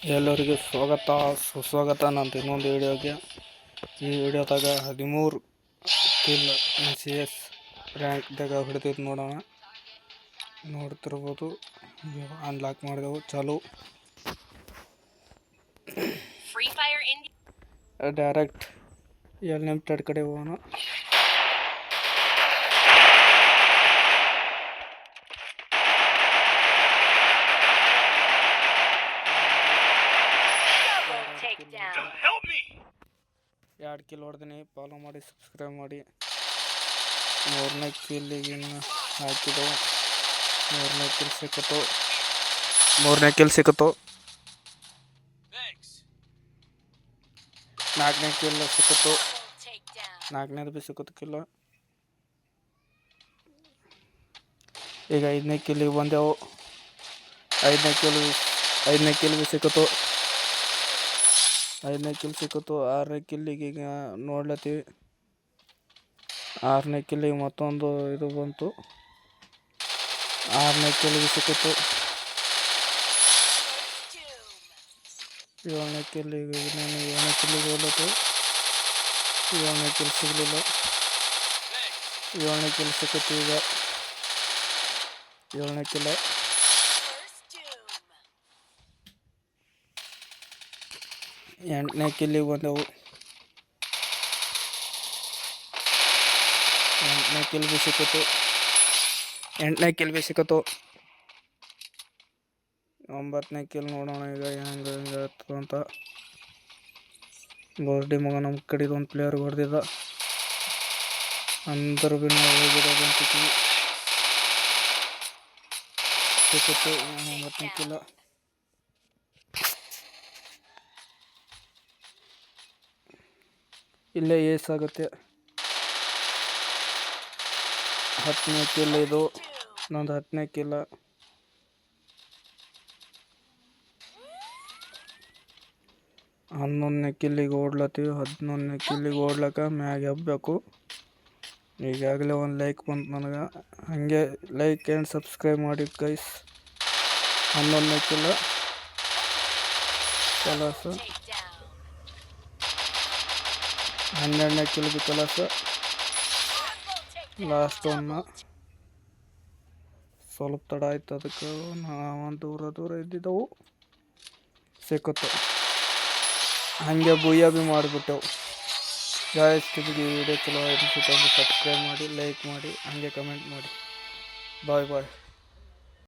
ಎಲ್ಲರಿಗೂ ಸುಸ್ವಾಗತ ನಂದು ಇನ್ನೊಂದು ವಿಡಿಯೋಗೆ. ಈ ವಿಡಿಯೋದಾಗ 13 ಕಿಲ್ NCS ರ್ಯಾಂಕ್ದಾಗ ಹಿಡಿದಿದ್ದು ನೋಡೋಣ. ನೋಡ್ತಿರ್ಬೋದು, ಅನ್ಲಾಕ್ ಮಾಡಿದೆವು. ಚಾಲು ಡೈರೆಕ್ಟ್ ಅನ್ಲಿಮಿಟೆಡ್ ಕಡೆ ಹೋಗೋಣ. ಎರಡು ಕಿಲ್ ಹೊಡೆದಿನಿ. ಫಾಲೋ ಮಾಡಿ, ಸಬ್ಸ್ಕ್ರೈಬ್ ಮಾಡಿ. 3ನೇ ಕಿಲ್ಲಿಗೆ ಹಾಕಿದೆವು. 3ನೇ ಕಿಲ್ ಸಿಕ್ಕಿತು. 4ನೇ ಕಿಲ್ ಸಿಕ್ಕಿತು. 4ನೇದು ಭೀ ಸಿಕ್ಕಿತು ಕಿಲ್ಲ. ಈಗ 5ನೇ ಕಿಲ್ಲಿಗೆ ಬಂದೆವು. 5ನೇ ಕಿಲ್ ಭೀ ಸಿಕ್ಕಿತು. 5ನೇ ಕಿಲ್ ಸಿಕ್ಕಿತು. 6ನೇ ಕಿಲ್ಲಿಗೆ ಈಗ ನೋಡ್ಲತ್ತೀವಿ. 6ನೇ ಕಿಲ್ಲಿಗೆ ಮತ್ತೊಂದು ಇದು ಬಂತು. 6ನೇ ಕಿಲ್ಲಿಗೆ ಸಿಕ್ಕಿತು. 7ನೇ ಕಿಲ್ಲಿಗೆ ನಾನು 7ನೇ ಕಿಲ್ಲಿಗೆ ಹೋಗ್ಲತ್ತೀವಿ. 7ನೇ ಕಿಲ್ ಸಿಗಲಿಲ್ಲ. 7ನೇ ಕಿಲ್ ಸಿಕ್ಕಿತು. ಈಗ 7ನೇ ಕಿಲ್ಲ. 8ನೇ ಕಿಲ್ಲಿಗೆ ಬಂದೆವು. 8ನೇ ಕಿಲ್ ಭೀ ಸಿಕ್ಕಿತು. 8ನೇ ಕಿಲ್ ಭೀ ಸಿಕ್ಕಿತು. 9ನೇ ಕಿಲ್ ನೋಡೋಣ ಈಗ ಹೆಂಗೆ ಅಂತ. ಬೋರ್ಡಿ ಮಗ ನಮ್ಮ ಕಡೆದು ಒಂದು ಪ್ಲೇಯರ್ಗೆ ಹೊಡೆದಿದ್ದ. ಅಂದರೂ ಭೀ ನಾವು ಹೋಗಿರೋದಂತೀವಿ. ಸಿಕ್ಕಿತು 9ನೇ ಕಿಲ್ಲ. ಇಲ್ಲೇ ಏಸ್ ಆಗುತ್ತೆ. 10ನೇ ಕಿಲ್ ಇದು. ನಂದು 10ನೇ ಕಿಲ್ಲ. 11ನೇ ಕಿಲ್ಲಿಗೆ ಓಡ್ಲತ್ತೀವಿ. 11ನೇ ಕಿಲ್ಲಿಗೆ ಓಡ್ಲಕ್ಕ ಮ್ಯಾಗೆ ಹಬ್ಬಬೇಕು. ಈಗಾಗಲೇ ಒಂದು ಲೈಕ್ ಬಂತು ನನಗೆ. ಹಾಗೆ ಲೈಕ್ ಆ್ಯಂಡ್ ಸಬ್ಸ್ಕ್ರೈಬ್ ಮಾಡಿ ಗೈಸ್. 11ನೇ ಕಿಲ್ಲ ಕೆಲಸ. 12ನೇ ಕಿಲ್ ಭೀ ಕೆಲಸ. ಲಾಸ್ಟ್ ಒನ್ನ ಸ್ವಲ್ಪ ತಡ ಆಯ್ತು. ಅದಕ್ಕೆ ನಾವು ದೂರ ಇದ್ದಿದ್ದೆವು. ಸಿಕ್ಕಿತು. ಹಾಗೆ ಬುಯ್ಯ ಭೀ ಮಾಡಿಬಿಟ್ಟೆವು. ಗಾಯ್ಸ್, ನಿಮಗೆ ಈ ವಿಡಿಯೋ ಚಲೋ ಅನಿಸುತ್ತೆ ಅಂದರೆ ಸಬ್ಸ್ಕ್ರೈಬ್ ಮಾಡಿ, ಲೈಕ್ ಮಾಡಿ, ಹಾಗೆ ಕಮೆಂಟ್ ಮಾಡಿ. ಬಾಯ್.